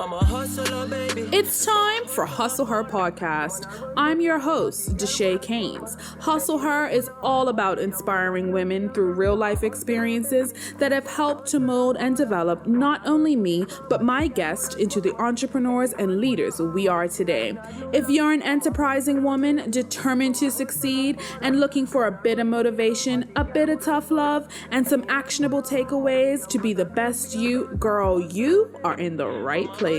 I'm a hustler, baby. It's time for Hustle Her Podcast. I'm your host, Deshae Keynes. Hustle Her is all about inspiring women through real life experiences that have helped to mold and develop not only me, but my guests into the entrepreneurs and leaders we are today. If you're an enterprising woman determined to succeed and looking for a bit of motivation, a bit of tough love, and some actionable takeaways to be the best you, girl, you are in the right place.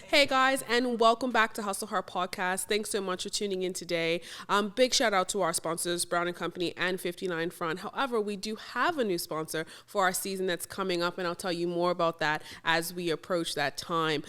Hey guys, and welcome back to Hustle Her Podcast. Thanks so much for tuning in today. Big shout out to our sponsors, Brown & Company and 59 Front. However, we do have a new sponsor for our season that's coming up, and I'll tell you more about that as we approach that time.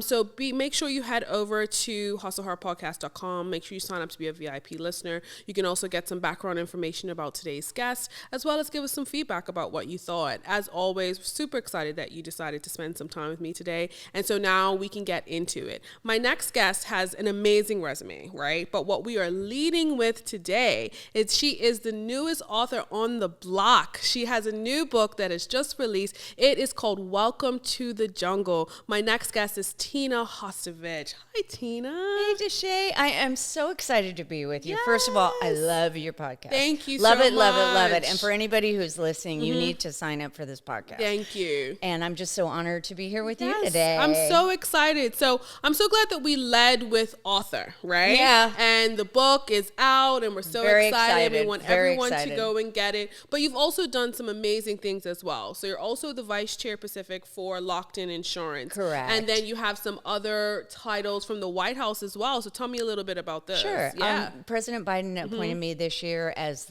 So make sure you head over to hustleherpodcast.com. Make sure you sign up to be a VIP listener. You can also get some background information about today's guest, as well as give us some feedback about what you thought. As always, we're super excited that you decided to spend some time with me today. And so now we can get into it. My next guest has an amazing resume, right? But what we are leading with today is she is the newest author on the block. She has a new book that is just released. It is called Welcome to the Jungle. My next guest is Teena Hostovich. Hi, Teena. Hey, Deshae. I am so excited to be with you. Yes. First of all, I love your podcast. Thank you love so it, much. Love it. And for anybody who's listening, you need to sign up for this podcast. Thank you. And I'm just so honored to be here with you Yes, today. I'm so excited. So I'm so glad that we led with author, right? Yeah. And the book is out and we're so Very excited. We excited. want Very everyone excited. to go and get it. But you've also done some amazing things as well. So you're also the Vice Chair Pacific for Lockton Insurance. Correct. And then you have some other titles from the White House as well. So tell me a little bit about this. Sure. Yeah. President Biden appointed me this year as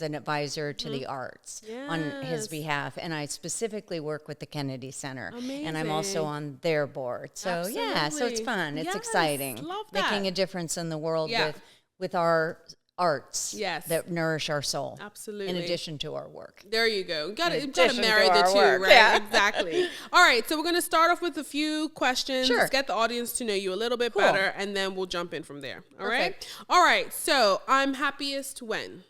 an advisor to the arts on his Yes. behalf. And I specifically work with the Kennedy Center. Amazing. And I'm also on their board. So so it's Absolutely. fun. It's Yes, exciting. love that. Making a difference in the world Yeah. with our arts Yes. that nourish our soul. Absolutely. In addition to our work. There you go. You gotta addition marry to the our two, work. right? Yeah. Exactly. All right, so we're gonna start off with a few questions. Sure. Let's get the audience to know you a little bit Cool. better, and then we'll jump in from there. All right. Perfect. All right. So I'm happiest when.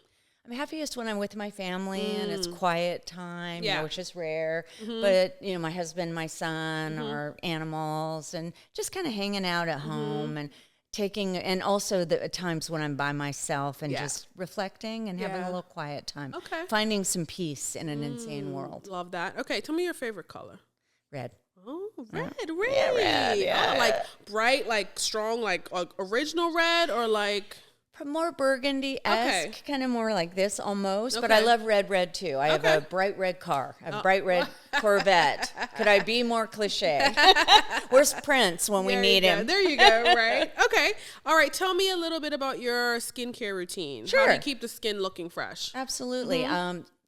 I'm happiest when I'm with my family and it's quiet time, Yeah. which is rare. But, my husband, my son, our animals, and just kind of hanging out at home and and also the times when I'm by myself and Yeah. just reflecting and having Yeah. a little quiet time. Okay. Finding some peace in an insane world. Love that. Okay, tell me your favorite color. Red. Oh, red, really? Yeah, red, yeah. Oh, like bright, like strong, like original red, or like. More burgundy-esque, Okay. kind of more like this almost, but I Okay. love red too. I have a bright red car, a bright red Corvette. Could I be more cliche? Where's Prince when we There need you go. him? There you go, right? Okay. All right. Tell me a little bit about your skincare routine. How do Sure. you keep the skin looking fresh? Absolutely.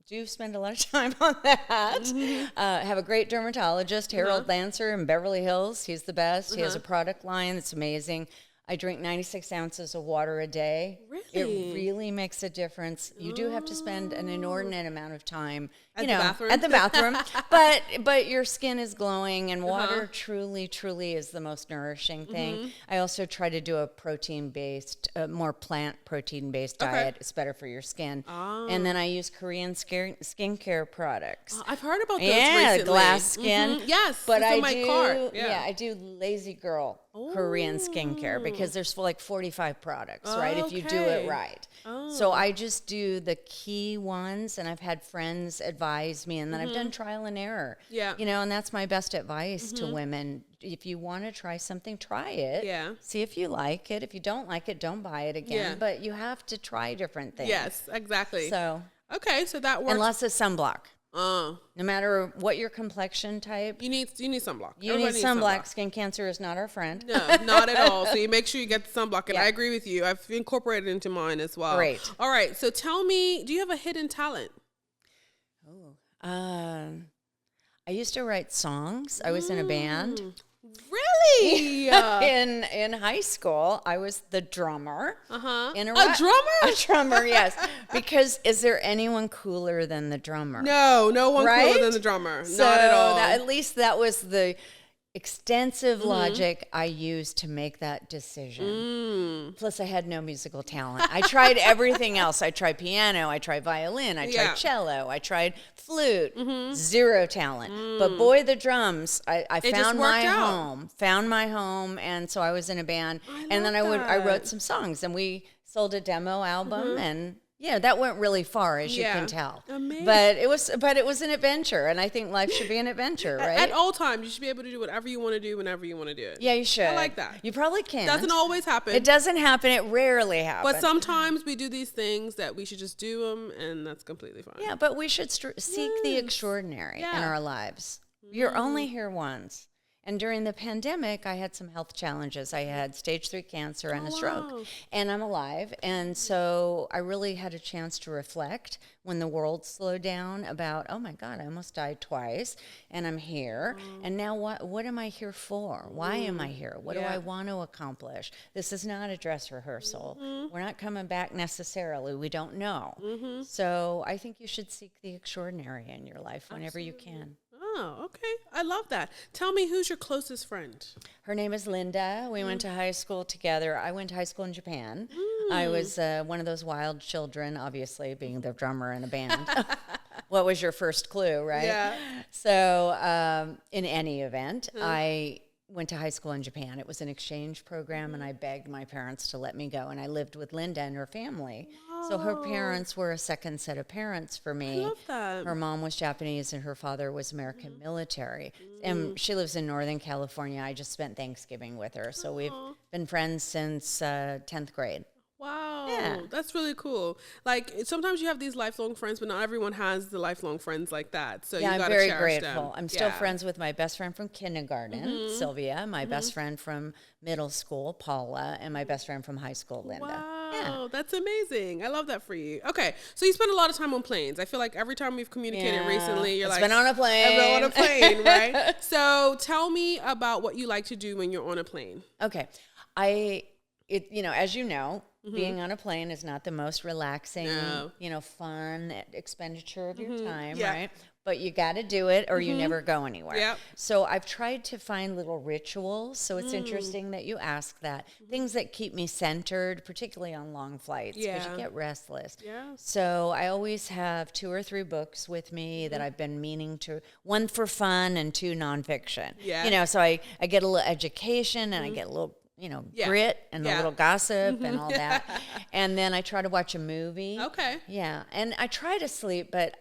Do spend a lot of time on that. Have a great dermatologist, Harold Lancer in Beverly Hills. He's the best. He has a product line that's amazing. I drink 96 ounces of water a day. Really? It really makes a difference. You do have to spend an inordinate amount of time, At the bathroom? at the bathroom. but your skin is glowing, and water truly is the most nourishing thing. I also try to do a protein-based, more plant protein-based diet. It's better for your skin. And then I use Korean skincare products. I've heard about those Yeah, recently. glass skin. Yes, but it's I in my do. cart. Yeah. I do Lazy Girl Korean skincare because there's like 45 products, right? If you do Okay. it right. So I just do the key ones, and I've had friends advise me, and then I've done trial and error. Yeah. and that's my best advice to women. If you want to try something, try it. Yeah. See if you like it. If you don't like it, don't buy it again. Yeah. But you have to try different things. Yes, exactly. So, Okay, so that works. and lots of sunblock. Uh, No matter what your complexion type, you need sunblock. you Everybody need needs sunblock. Skin cancer is not our friend. No, not at all. So you make sure you get the sunblock. And Yeah. I agree with you. I've incorporated it into mine as well. Great. All right. So tell me, do you have a hidden talent? I used to write songs. I was in a band. Really? In high school, I was the drummer. In A drummer? A drummer, yes. Because is there anyone cooler than the drummer? No one Right? cooler than the drummer. So Not at all. at least that was the extensive logic I used to make that decision. Plus, I had no musical talent. I tried everything else. I tried piano. I tried violin. I tried cello. I tried flute. Zero talent. But boy, the drums, I found my home. Found my home. And so I was in a band. And then I wrote some songs. And we sold a demo album. And yeah, that went really far, as you can tell. Amazing. But it was an adventure, and I think life should be an adventure, right? At all times, you should be able to do whatever you want to do whenever you want to do it. Yeah, you should. I like that. You probably can. Doesn't always happen. It doesn't happen. It rarely happens. But sometimes we do these things that we should just do them, and that's completely fine. Yeah, but we should seek the extraordinary in our lives. You're only here once. And during the pandemic, I had some health challenges. I had stage 3 cancer and a stroke, and I'm alive. And so I really had a chance to reflect when the world slowed down about, oh my God, I almost died twice, and I'm here. And now what am I here for? Why am I here? What do I want to accomplish? This is not a dress rehearsal. We're not coming back necessarily. We don't know. So I think you should seek the extraordinary in your life whenever you can. Oh, okay. I love that. Tell me, who's your closest friend? Her name is Linda. We went to high school together. I went to high school in Japan. I was one of those wild children, obviously, being the drummer in a band. What was your first clue, right? Yeah. So in any event, I went to high school in Japan. It was an exchange program, and I begged my parents to let me go. And I lived with Linda and her family. So her parents were a second set of parents for me. I love that. Her mom was Japanese and her father was American military. And she lives in Northern California. I just spent Thanksgiving with her. So we've been friends since 10th grade. Wow. Yeah. That's really cool. Like, sometimes you have these lifelong friends, but not everyone has the lifelong friends like that. So yeah, you got I'm to very cherish grateful. them. I'm still friends with my best friend from kindergarten, Sylvia, my best friend from middle school, Paula, and my best friend from high school, Linda. Wow. Yeah. That's amazing. I love that for you. Okay. So you spend a lot of time on planes. I feel like every time we've communicated recently, you're like, been on a plane. I've been on a plane, right? So tell me about what you like to do when you're on a plane. Okay. As you know, being on a plane is not the most relaxing, fun expenditure of your time, right? But you got to do it or you never go anywhere. Yep. So I've tried to find little rituals. So it's interesting that you ask that. Things that keep me centered, particularly on long flights, because you get restless. Yeah. So I always have 2 or 3 books with me that I've been meaning to, 1 for fun and 2 nonfiction. Yeah. So I get a little education and I get a little grit and a little gossip and all that. And then I try to watch a movie. Okay. Yeah. And I try to sleep, but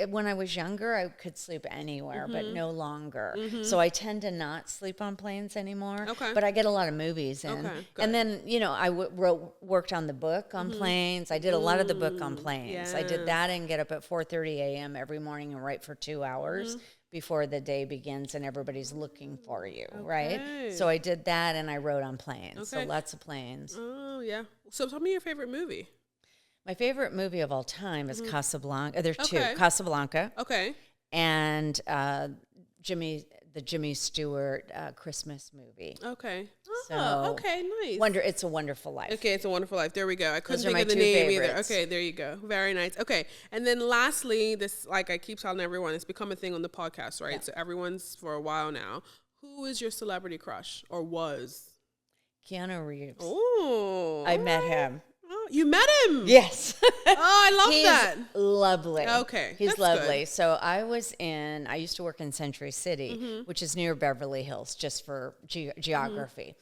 when I was younger, I could sleep anywhere, but no longer. So I tend to not sleep on planes anymore. Okay. But I get a lot of movies in. Okay, good. And then, I worked on the book on planes. I did a lot of the book on planes. I did that and get up at 4:30 a.m. every morning and write for 2 hours. Before the day begins and everybody's looking for you, right? So I did that and I wrote on planes. So lots of planes. Oh, yeah. So tell me your favorite movie. My favorite movie of all time is Casablanca. There's 2, Okay. Casablanca Okay. and the Jimmy Stewart Christmas movie. Okay. So, okay, nice. It's a Wonderful Life. Okay, It's a Wonderful Life. There we go. I couldn't think my of the 2 name favorites. either. Okay, there you go. Very nice. Okay, and then lastly, this, like I keep telling everyone, it's become a thing on the podcast, right? Yeah. So everyone's for a while now. Who is your celebrity crush or was? Keanu Reeves. Oh, I met him. Oh, you met him? Yes. Oh, I love He's that. lovely. Okay, He's that's lovely. good. So I used to work in Century City, which is near Beverly Hills, just for geography.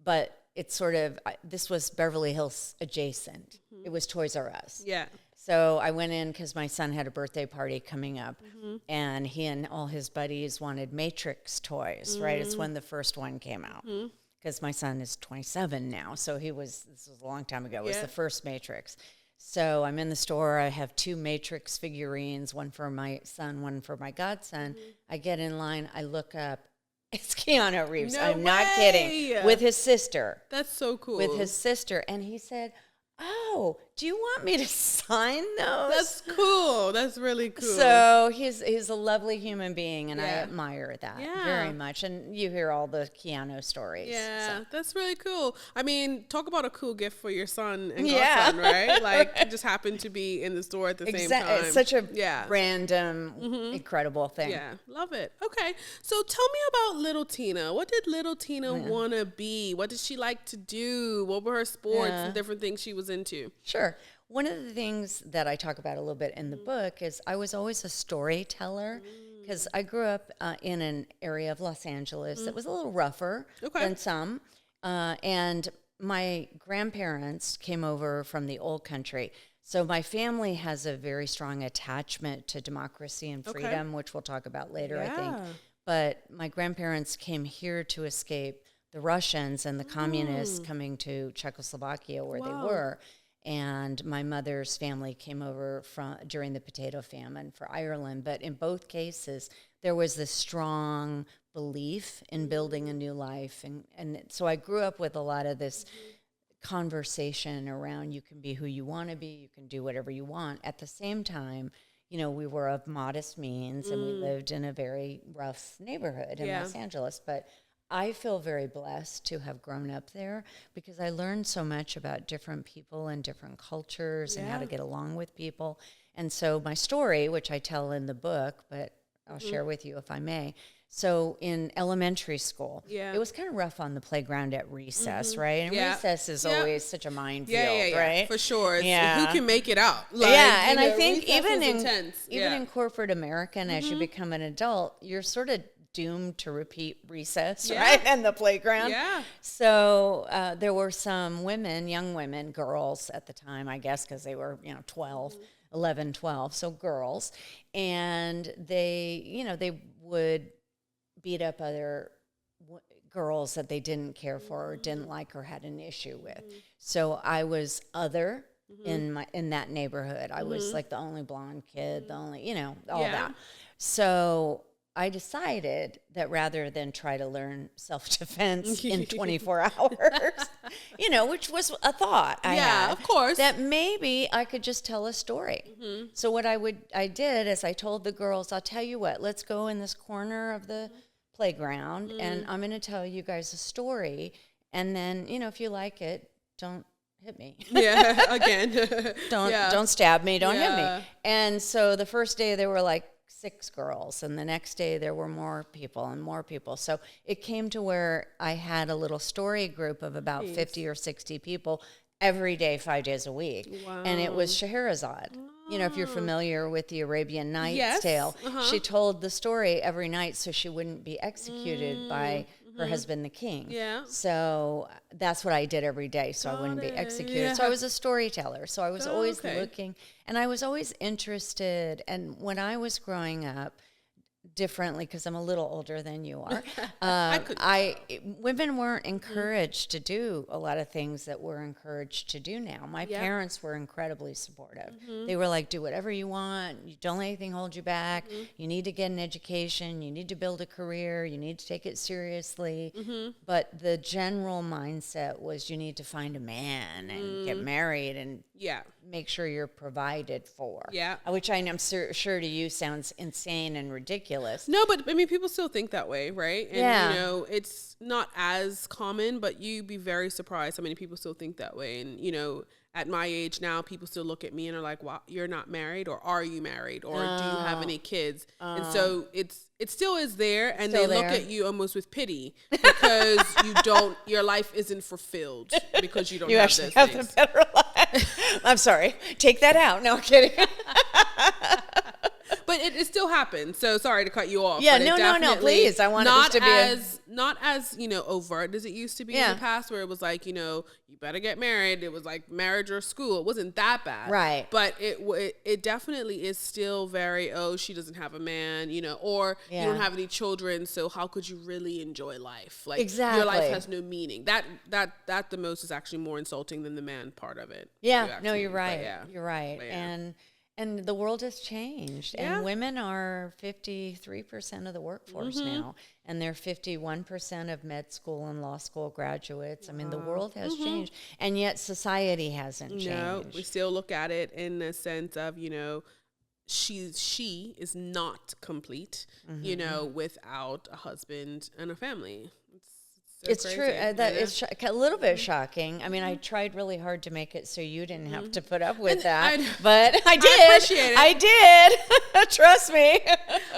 But it's sort of, this was Beverly Hills adjacent. It was Toys R Us. Yeah. So I went in because my son had a birthday party coming up, and he and all his buddies wanted Matrix toys, right? It's when the first one came out. Because my son is 27 now, so this was a long time ago, it was the first Matrix. So I'm in the store, I have 2 Matrix figurines, one for my son, one for my godson. I get in line, I look up, it's Keanu Reeves, No I'm not way. kidding, with his sister. That's so cool. With his sister, and he said, oh, do you want me to sign those? That's cool. That's really cool. So he's a lovely human being, and I admire that very much. And you hear all the Keanu stories. Yeah, that's really cool. I mean, talk about a cool gift for your son and godson, right? Like, it just happened to be in the store at the same time. It's such a random, incredible thing. Yeah, love it. Okay, so tell me about little Teena. What did little Teena want to be? What did she like to do? What were her sports and different things she was into? Sure. One of the things that I talk about a little bit in the book is I was always a storyteller because I grew up in an area of Los Angeles that was a little rougher than some. And my grandparents came over from the old country. So my family has a very strong attachment to democracy and freedom, which we'll talk about later, I think. But my grandparents came here to escape the Russians and the communists coming to Czechoslovakia where they were. And my mother's family came over during the potato famine for Ireland. But in both cases, there was this strong belief in building a new life. And so I grew up with a lot of this conversation around you can be who you want to be, you can do whatever you want. At the same time, you know, we were of modest means and we lived in a very rough neighborhood in Los Angeles. But I feel very blessed to have grown up there because I learned so much about different people and different cultures and how to get along with people. And so my story, which I tell in the book, but I'll share with you if I may. So in elementary school, it was kind of rough on the playground at recess, right? And recess is always such a minefield, right? For sure. Who can make it out? Like, and I think even in corporate America, and as you become an adult, you're sort of doomed to repeat recess, right? And the playground. Yeah. So there were some women, young women, girls at the time, I guess, because they were, 11, 12, so girls. And they, they would beat up other girls that they didn't care for or didn't like or had an issue with. So I was other in that neighborhood. I was like the only blonde kid, the only, all that. So I decided that rather than try to learn self-defense in 24 hours, which was a thought I had. Of course. That maybe I could just tell a story. So what I did is I told the girls, I'll tell you what, let's go in this corner of the playground and I'm going to tell you guys a story. And then, if you like it, don't hit me. Again. Don't stab me. Don't hit me. And so the first day there were like 6 girls, and the next day there were more people. So it came to where I had a little story group of about 50 or 60 people every day, 5 days a week. Wow. And it was Scheherazade. If you're familiar with the Arabian Nights tale, she told the story every night so she wouldn't be executed by her husband, the king. Yeah. So that's what I did every day so I wouldn't be executed. Yeah. So I was a storyteller. So I was always looking, and I was always interested. And when I was growing up, differently because I'm a little older than you are. Women weren't encouraged to do a lot of things that we're encouraged to do now. My parents were incredibly supportive. They were like, do whatever you want. You don't let anything hold you back. You need to get an education. You need to build a career. You need to take it seriously. But the general mindset was you need to find a man and get married and make sure you're provided for. Yeah. Which I'm sure to you sounds insane and ridiculous. No, but I mean, people still think that way, right? And, it's not as common, but you'd be very surprised how many people still think that way. And, at my age now, people still look at me and are like, wow, you're not married, or are you married, or do you have any kids? And so it still is there, and they look at you almost with pity because your life isn't fulfilled because you don't have those things. You actually have a better life. I'm sorry. Take that out. No, I'm kidding. But it still happens. So sorry to cut you off. Yeah, no, please. I want it to be not as overt as it used to be in the past, where it was like, you better get married. It was like marriage or school. It wasn't that bad, right? But it definitely is still very she doesn't have a man, or you don't have any children, so how could you really enjoy life? Like your life has no meaning. That the most is actually more insulting than the man part of it. Yeah, no, you're right. You're right, And the world has changed, and women are 53% of the workforce now, and they're 51% of med school and law school graduates. I mean, the world has changed, and yet society hasn't changed. No, we still look at it in the sense of, she is not complete, without a husband and a family. It's true. That is a little bit shocking. I mean, I tried really hard to make it so you didn't have to put up with that, but I did. I appreciate it. I did. Trust me.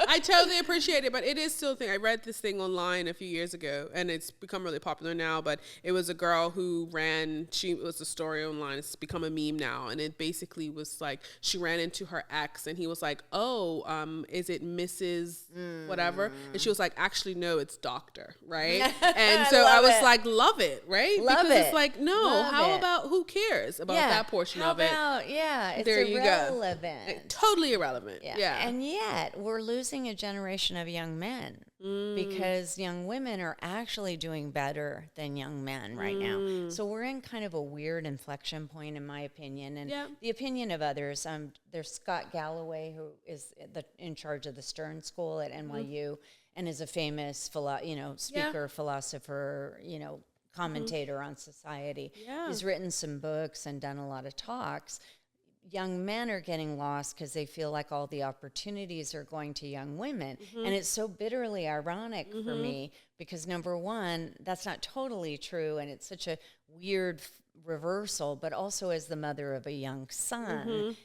I totally appreciate it, but it is still a thing. I read this thing online a few years ago, and it's become really popular now, but it was a girl who it was a story online. It's become a meme now, and it basically was like she ran into her ex, and he was like, is it Mrs. whatever? And she was like, actually, no, it's Doctor, right? And so I was like, love it, right? Because it's like, no, how about, who cares about that portion of it? It's there irrelevant. You go. Totally irrelevant. Yeah. And yet we're losing a generation of young men because young women are actually doing better than young men right now. So we're in kind of a weird inflection point, in my opinion, and the opinion of others. There's Scott Galloway, who is in charge of the Stern School at NYU. And is a famous, speaker, philosopher, commentator on society. Yeah. He's written some books and done a lot of talks. Young men are getting lost because they feel like all the opportunities are going to young women. And it's so bitterly ironic for me because, number one, that's not totally true, and it's such a weird reversal, but also as the mother of a young son,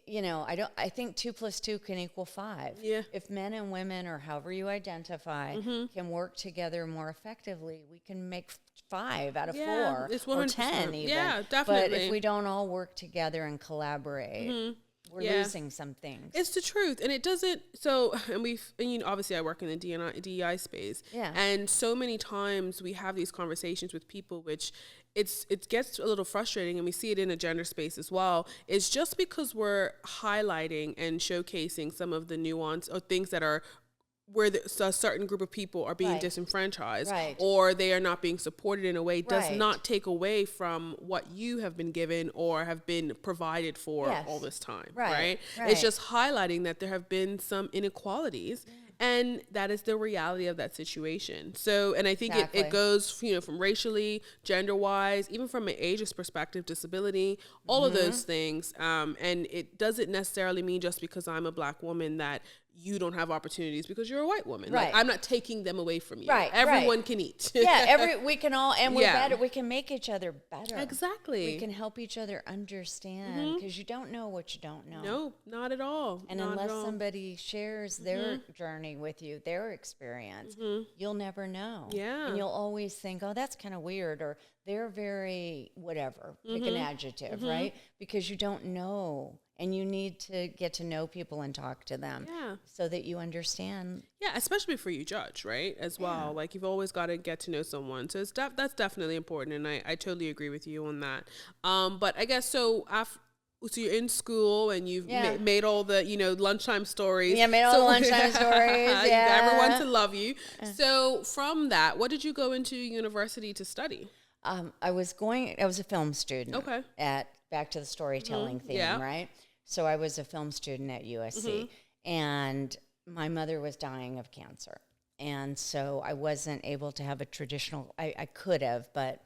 I think 2 + 2 can equal 5. Yeah. If men and women, or however you identify, can work together more effectively, we can make 5 out of 4 or 10 even. Yeah, definitely. But if we don't all work together and collaborate, we're losing some things. It's the truth. And it doesn't, obviously I work in the DEI space. Yeah. And so many times we have these conversations with people, which it gets a little frustrating, and we see it in a gender space as well. It's just because we're highlighting and showcasing some of the nuance or things that are where a certain group of people are being disenfranchised or they are not being supported in a way does not take away from what you have been given or have been provided for all this time, right? It's just highlighting that there have been some inequalities. And that is the reality of that situation. So, and I think it goes, from racially, gender-wise, even from an ageist perspective, disability, all of those things. And it doesn't necessarily mean just because I'm a Black woman that you don't have opportunities because you're a white woman. Right. Like, I'm not taking them away from you. Right. Everyone can eat. We can all, and we're better. We can make each other better. Exactly. We can help each other understand because you don't know what you don't know. No, not at all. And unless somebody shares their journey with you, their experience, you'll never know. Yeah. And you'll always think, oh, that's kind of weird, or they're very whatever, pick an adjective, right? Because you don't know. And you need to get to know people and talk to them so that you understand. Yeah, especially before you judge, right, as well. Like, you've always got to get to know someone. So that's definitely important, and I totally agree with you on that. But I guess so you're in school and you've made all the, lunchtime stories. Yeah, made all the lunchtime stories. You got everyone to love you. So from that, what did you go into university to study? I was a film student. Okay. Back to the storytelling theme, right? So I was a film student at USC, and my mother was dying of cancer. And so I wasn't able to have a traditional, I could have, but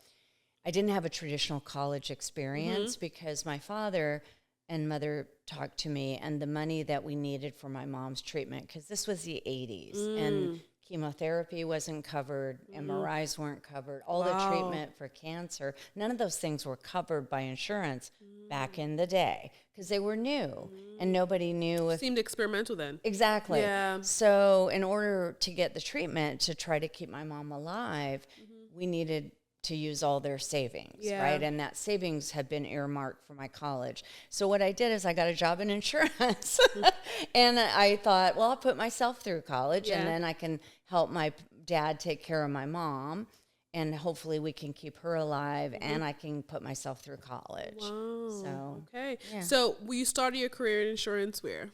I didn't have a traditional college experience because my father and mother talked to me, and the money that we needed for my mom's treatment, because this was the 80s, and chemotherapy wasn't covered, MRIs weren't covered, all the treatment for cancer, none of those things were covered by insurance back in the day because they were new and nobody knew. Seemed experimental then. Exactly. Yeah. So in order to get the treatment to try to keep my mom alive, we needed to use all their savings, right? And that savings had been earmarked for my college. So what I did is I got a job in insurance. And I thought, well, I'll put myself through college and then I can help my dad take care of my mom. And hopefully we can keep her alive and I can put myself through college. Wow. So, okay. Yeah. So you started your career in insurance where?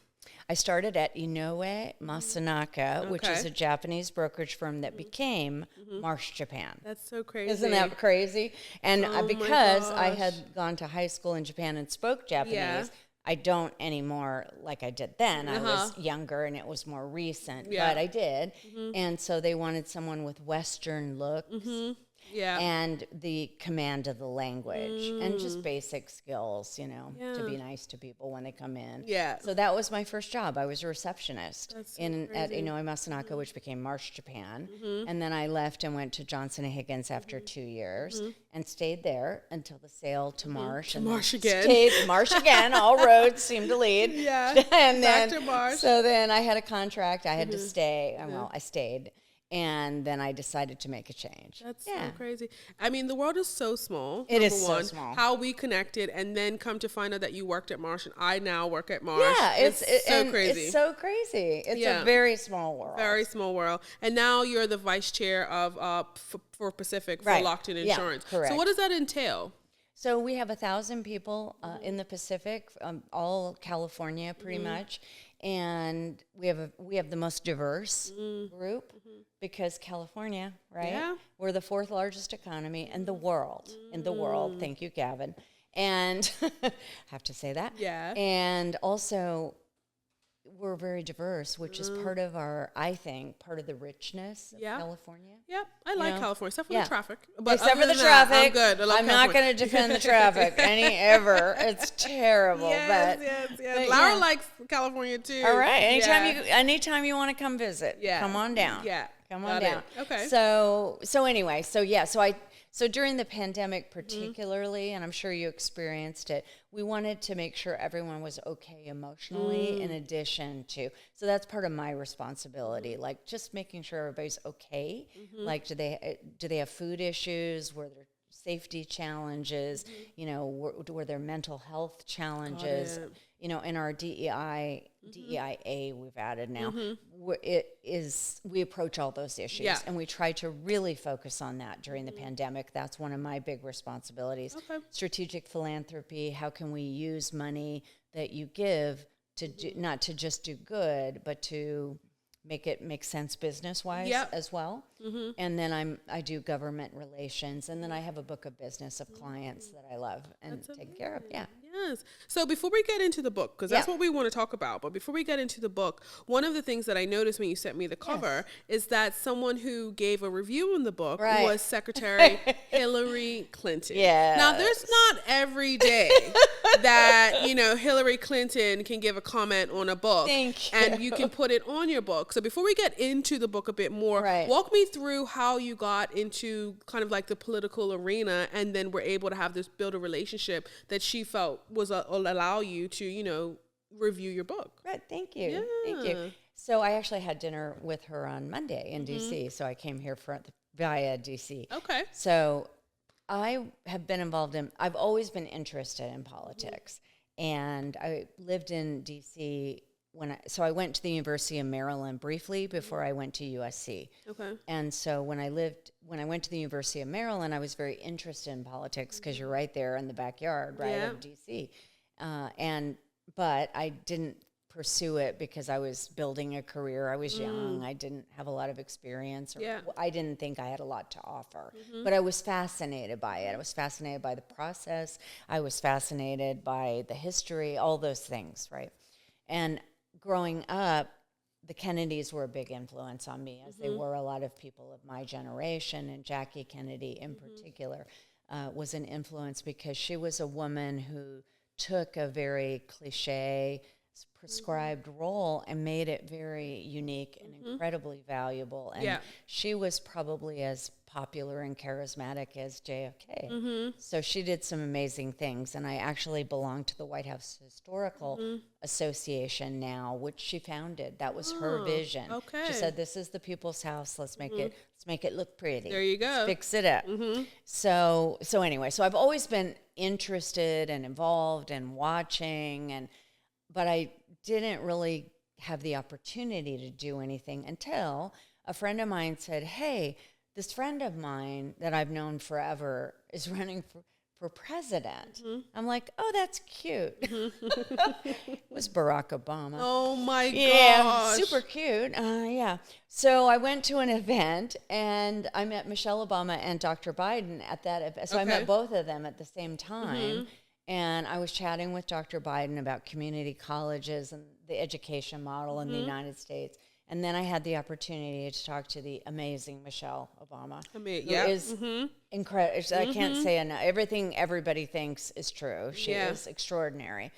I started at Inoue Masanaka, which is a Japanese brokerage firm that became Marsh Japan. That's so crazy. Isn't that crazy? And because I had gone to high school in Japan and spoke Japanese, I don't anymore like I did then. I was younger and it was more recent, but I did. And so they wanted someone with Western looks and the command of the language and just basic skills, you know, to be nice to people when they come in. Yeah. So that was my first job. I was a receptionist That's so at crazy. Inouye Masanaka, which became Marsh Japan. And then I left and went to Johnson & Higgins after 2 years and stayed there until the sale to Marsh. To and Marsh then again. Stayed Marsh again. All roads seem to lead. Yeah. And Back then, to Marsh. so then I had a contract. I had to stay. Well, I stayed. And then I decided to make a change. That's so crazy. I mean, the world is so small. It is number one. so small. How we connected, and then come to find out that you worked at Marsh, and I now work at Marsh. Yeah, it's so crazy. It's so crazy. It's a very small world. Very small world. And now you're the vice chair of for Pacific for Lockton Insurance. Yeah, correct. So what does that entail? So we have 1,000 people in the Pacific, all California pretty much, and we have the most diverse group because California, right? Yeah. We're the 4th largest economy in the world. Thank you, Gavin. And have to say that. Yeah. And also, we're very diverse, which is part of I think, part of the richness of California. Yep, I like California, except for the traffic. But except for the traffic, I'm good. I'm not going to defend the traffic ever. It's terrible. Yes. But Laura likes California too. All right, anytime you want to come visit, come on down. Yeah, come on down. Okay. So anyway, so during the pandemic particularly, and I'm sure you experienced it, we wanted to make sure everyone was okay emotionally in addition to, so that's part of my responsibility, like just making sure everybody's okay. Like, do they have food issues? Were there safety challenges? You know, were there mental health challenges? You know, in our DEIA we've added now, we approach all those issues and we try to really focus on that during the pandemic. That's one of my big responsibilities. Strategic philanthropy, how can we use money that you give to do, not to just do good, but to make it make sense business-wise as well. And then I do government relations, and then I have a book of business of clients that I love and take care of. Yeah. Yes. So before we get into the book, because that's what we want to talk about, but before we get into the book, one of the things that I noticed when you sent me the cover is that someone who gave a review in the book was Secretary Hillary Clinton. Yeah. Now, there's not every day that, you know, Hillary Clinton can give a comment on a book. Thank you. And you can put it on your book. So before we get into the book a bit more, walk me through how you got into kind of like the political arena and then were able to have this build a relationship that she felt was allow you to, you know, review your book. Right. Thank you. Yeah. Thank you. So I actually had dinner with her on Monday in D.C. So I came here via D.C. Okay. So I have been involved I've always been interested in politics. And I lived in D.C. So I went to the University of Maryland briefly before I went to USC. Okay. And so when I went to the University of Maryland, I was very interested in politics because you're right there in the backyard, right, of DC. But I didn't pursue it because I was building a career. I was young. I didn't have a lot of experience. I didn't think I had a lot to offer. But I was fascinated by it. I was fascinated by the process. I was fascinated by the history, all those things, right? And growing up, the Kennedys were a big influence on me, as they were a lot of people of my generation, and Jackie Kennedy in particular was an influence because she was a woman who took a very cliche, prescribed role and made it very unique and incredibly valuable. And she was probably as popular and charismatic as JFK. So she did some amazing things. And I actually belong to the White House Historical Association now, which she founded. That was her vision. Okay. She said, "This is the people's house. Let's make it look pretty. There you go. Let's fix it up." So anyway, so I've always been interested and involved and watching, but I didn't really have the opportunity to do anything until a friend of mine said, "Hey, this friend of mine that I've known forever is running for president." I'm like, "Oh, that's cute." It was Barack Obama. Oh my gosh. Yeah, super cute. Yeah. So I went to an event and I met Michelle Obama and Dr. Biden at that event. So I met both of them at the same time. And I was chatting with Dr. Biden about community colleges and the education model in the United States. And then I had the opportunity to talk to the amazing Michelle Obama, who is incredible. I can't say enough. Everything everybody thinks is true. She is extraordinary.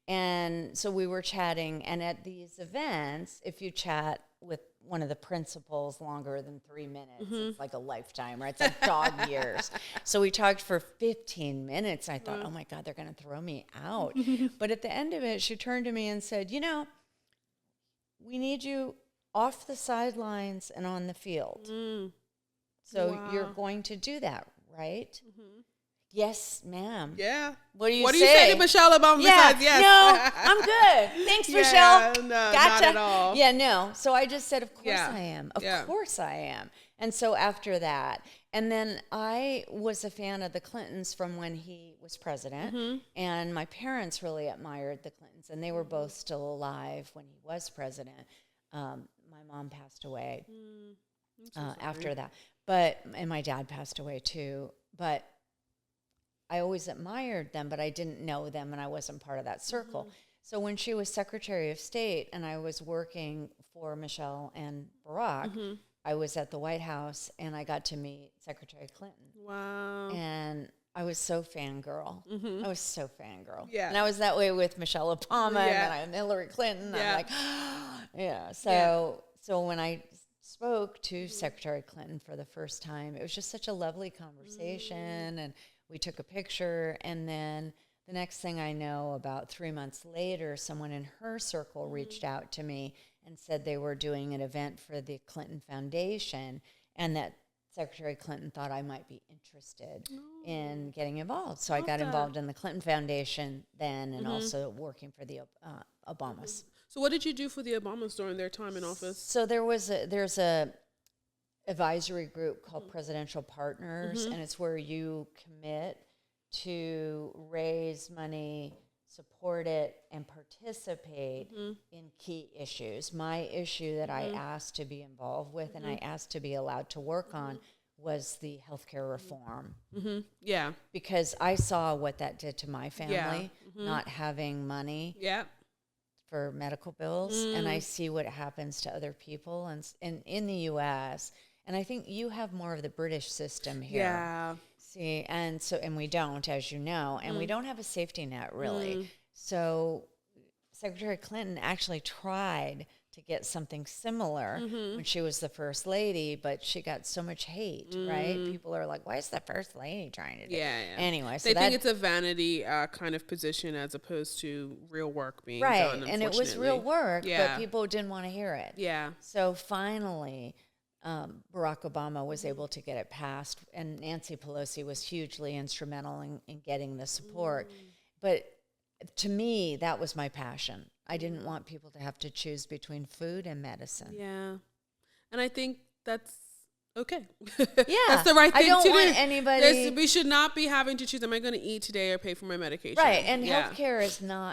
And so we were chatting, and at these events, if you chat with one of the principals longer than 3 minutes, it's like a lifetime, right? It's like dog years. So we talked for 15 minutes. I thought, oh my God, they're going to throw me out. But at the end of it, she turned to me and said, we need you off the sidelines and on the field. So you're going to do that, right? Yes, ma'am. Yeah. What do you What do you say to Michelle Obama besides yes? No, I'm good. Thanks, Michelle. No, gotcha. not at all. Yeah, no. So I just said, of course I am. Of course I am. And so after that, and then I was a fan of the Clintons from when he was president. And my parents really admired the Clintons. And they were both still alive when he was president. My mom passed away after that. And my dad passed away too. But I always admired them, but I didn't know them, and I wasn't part of that circle. So when she was Secretary of State and I was working for Michelle and Barack, I was at the White House, and I got to meet Secretary Clinton. Wow. And I was so fangirl. I was so fangirl. Yeah. And I was that way with Michelle Obama, and then I'm Hillary Clinton. I'm like, So when I spoke to Secretary Clinton for the first time, it was just such a lovely conversation, and we took a picture, and then the next thing I know, about 3 months later, someone in her circle reached out to me and said they were doing an event for the Clinton Foundation, and that Secretary Clinton thought I might be interested in getting involved. So I got involved in the Clinton Foundation then, and also working for the Obamas. So what did you do for the Obamas during their time in office? So there's a advisory group called Presidential Partners, and it's where you commit to raise money, support it, and participate in key issues. My issue that I asked to be involved with and I asked to be allowed to work on was the healthcare reform. Yeah. Because I saw what that did to my family, not having money for medical bills, and I see what happens to other people and in the U.S., and I think you have more of the British system here. Yeah. See, and we don't, as you know, and we don't have a safety net, really. So Secretary Clinton actually tried to get something similar when she was the first lady, but she got so much hate, right? People are like, why is the first lady trying to do it? Anyway, so they think it's a vanity kind of position as opposed to real work being done, and it was real work, but people didn't want to hear it. Yeah. So finally, Barack Obama was able to get it passed, and Nancy Pelosi was hugely instrumental in getting the support. But to me, that was my passion. I didn't want people to have to choose between food and medicine. Yeah. And I think that's okay. Yeah. That's the right thing to do. I don't want anybody... We should not be having to choose, am I going to eat today or pay for my medication? Right. And healthcare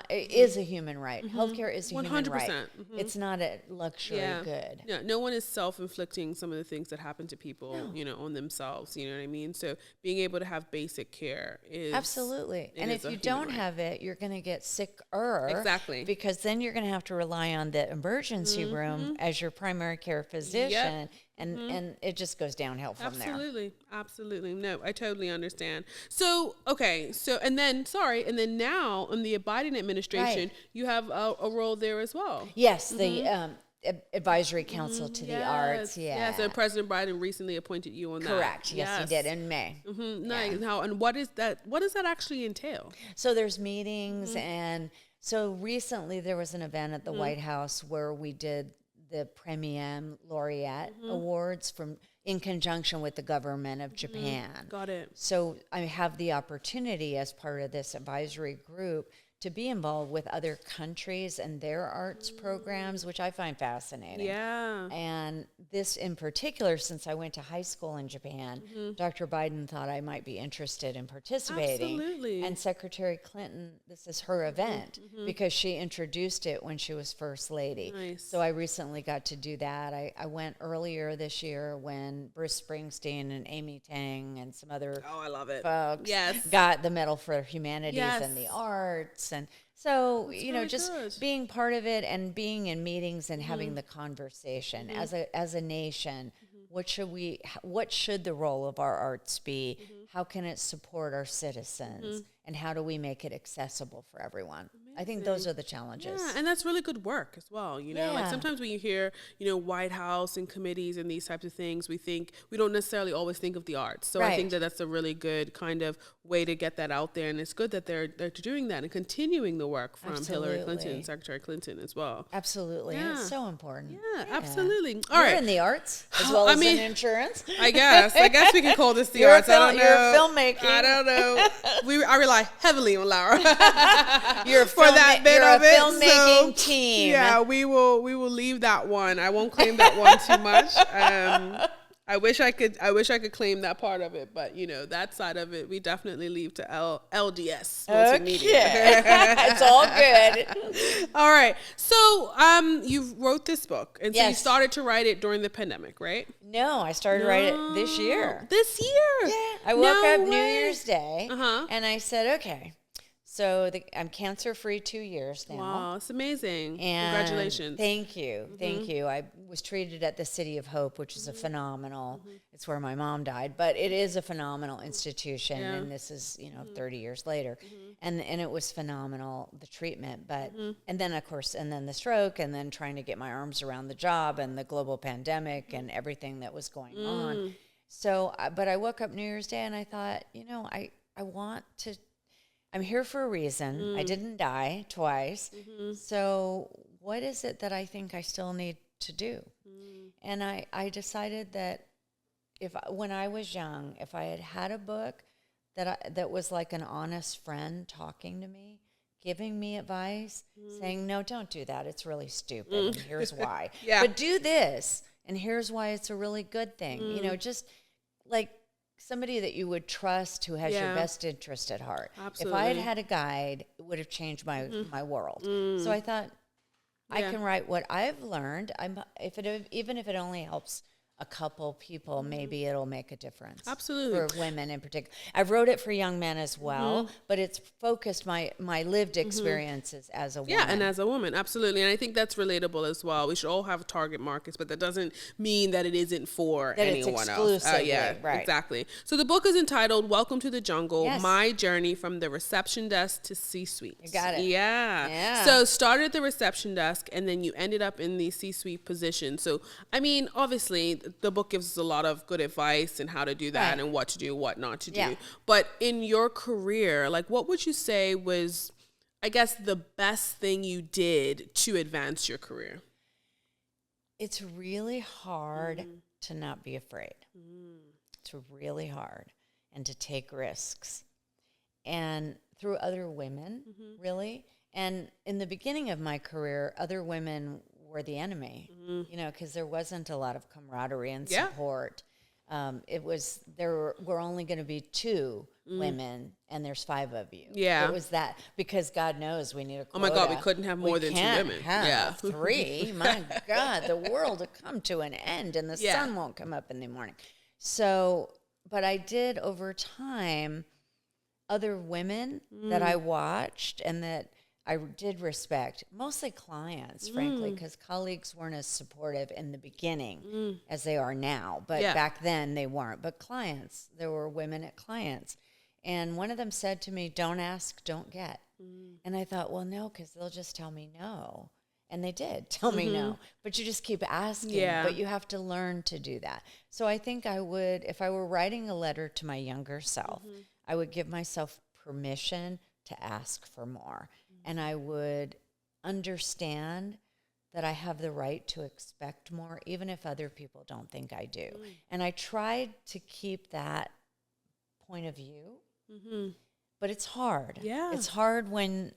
is a human right. Healthcare is a 100%. Human right. It's not a luxury good. Yeah. No one is self-inflicting some of the things that happen to people, on themselves. You know what I mean? So being able to have basic care is... Absolutely. And if you don't have it, you're going to get sicker. Exactly. Because then you're going to have to rely on the emergency room as your primary care physician. And it just goes downhill from there. Absolutely. No, I totally understand. So, okay. So, and then now in the Biden administration, you have a role there as well. Yes. The advisory council to the arts. Yeah. So President Biden recently appointed you on that. Correct. Yes, he did in May. Nice. How, and what does that actually entail? So there's meetings, and so recently there was an event at the White House where we did the Premier Laureate Awards in conjunction with the government of Japan. Got it. So I have the opportunity as part of this advisory group to be involved with other countries and their arts programs, which I find fascinating. Yeah. And this in particular, since I went to high school in Japan, Dr. Biden thought I might be interested in participating. Absolutely. And Secretary Clinton, this is her event because she introduced it when she was First Lady. Nice. So I recently got to do that. I went earlier this year when Bruce Springsteen and Amy Tang and some other I love it. folks Yes. got the Medal for Humanities Yes. and the Arts. And so, That's you know, really just good. being part of it and being in meetings and having the conversation as a nation, what should the role of our arts be? How can it support our citizens? And how do we make it accessible for everyone? I think those are the challenges. Yeah, and that's really good work as well. You know, like Yeah. sometimes when you hear, you know, White House and committees and these types of things, we don't necessarily always think of the arts. So I think Right. that's a really good kind of way to get that out there. And it's good that they're doing that and continuing the work from Hillary Clinton Absolutely. and Secretary Clinton as well. Absolutely. And Yeah. it's so important. Yeah, absolutely. All You're right. in the arts as well as in insurance. I guess we can call this the You're arts. I don't know. You're filmmaking. I don't know. I rely heavily on Laura. You're for that bit of it. filmmaking So, team. yeah, we will leave that one. I won't claim that one too much. I wish I could claim that part of it, but you know, that side of it we definitely leave to LDS multimedia. It's all good. All right. So, you wrote this book, and so you Yes. started to write it during the pandemic, right? No, I started writing it this year. This year? Yeah, I woke No up New way. Year's Day, Uh-huh. and I said, okay. So I'm cancer-free 2 years now. Wow, it's amazing. And Congratulations. Thank you. Thank you. I was treated at the City of Hope, which is a phenomenal, it's where my mom died, but it is a phenomenal institution. Yeah. And this is, 30 years later. And it was phenomenal, the treatment. But, and then of course, and then the stroke, and then trying to get my arms around the job and the global pandemic and everything that was going on. So, but I woke up New Year's Day and I thought, I want to, I'm here for a reason. I didn't die twice. So what is it that I think I still need to do? And I decided that when I was young, if I had had a book that was like an honest friend talking to me, giving me advice, saying, no, don't do that. It's really stupid. And here's why. Yeah. But do this. And here's why it's a really good thing. Just like somebody that you would trust who has your best interest at heart. Absolutely. If I had had a guide, it would have changed my world. So I thought, I can write what I've learned. Even if it only helps a couple people, maybe it'll make a difference. Absolutely. For women in particular. I wrote it for young men as well, but it's focused my lived experiences as a woman. Yeah, and as a woman, absolutely. And I think that's relatable as well. We should all have target markets, but that doesn't mean that it isn't for That it's anyone else. exclusively, Yeah, right. exactly. So the book is entitled Welcome to the Jungle, Yes. My Journey from the Reception Desk to C-Suite. You got it. Yeah. So started at the reception desk, and then you ended up in the C-Suite position. So, I mean, obviously, the book gives us a lot of good advice and how to do that Right. and what to do, what not to do. Yeah. But in your career, like, what would you say was, I guess, the best thing you did to advance your career? It's really hard to not be afraid. It's really hard, and to take risks. And through other women, really. And in the beginning of my career, other women were the enemy, because there wasn't a lot of camaraderie and support. There were only going to be 2 women, and there's 5 of you. Yeah. It was that, because God knows we need a quota. Oh my God, we couldn't have more than 2 women. Have 3. My God, the world will come to an end, and the sun won't come up in the morning. So, but I did over time, other women that I watched and that I did respect, mostly clients, frankly, because colleagues weren't as supportive in the beginning as they are now. But back then they weren't. But clients, there were women at clients. And one of them said to me, don't ask, don't get. And I thought, well, no, because they'll just tell me no. And they did tell me no. But you just keep asking. Yeah. But you have to learn to do that. So I think I would, if I were writing a letter to my younger self, I would give myself permission to ask for more. And I would understand that I have the right to expect more, even if other people don't think I do. And I tried to keep that point of view, but it's hard. Yeah. It's hard when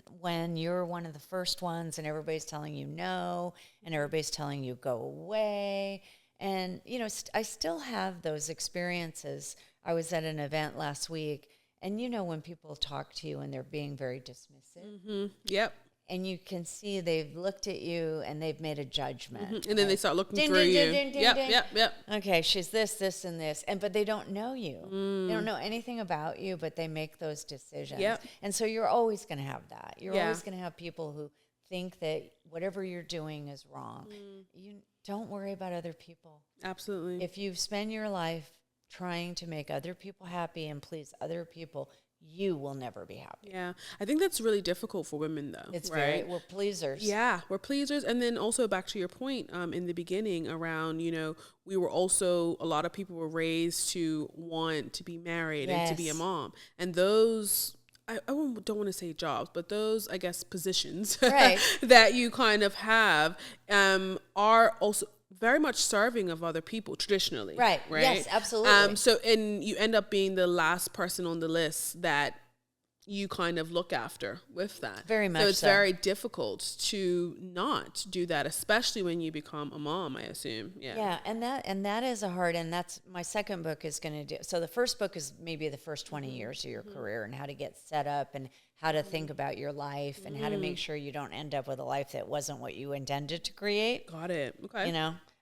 you're one of the first ones and everybody's telling you no, and everybody's telling you go away. And, I still have those experiences. I was at an event last week, and when people talk to you and they're being very dismissive. Yep. And you can see they've looked at you and they've made a judgment. And then they start looking through you. Yep. Okay, she's this, and this. But they don't know you. They don't know anything about you, but they make those decisions. Yep. And so you're always going to have that. You're always going to have people who think that whatever you're doing is wrong. You don't worry about other people. Absolutely. If you spend your life trying to make other people happy and please other people, you will never be happy. Yeah. I think that's really difficult for women, though. It's right? we're pleasers. Yeah, we're pleasers. And then also back to your point in the beginning around, we were also, a lot of people were raised to want to be married and to be a mom. And those, I don't want to say jobs, but those, I guess, positions that you kind of have are also very much serving of other people traditionally. Right. Yes, absolutely. And you end up being the last person on the list that you kind of look after with that. Very much so. It's very difficult to not do that, especially when you become a mom, I assume. Yeah. Yeah. And that is a hard, and that's my second book is going to do. So the first book is maybe the first 20 years of your career and how to get set up and how to think about your life and how to make sure you don't end up with a life that wasn't what you intended to create. Got it. Okay.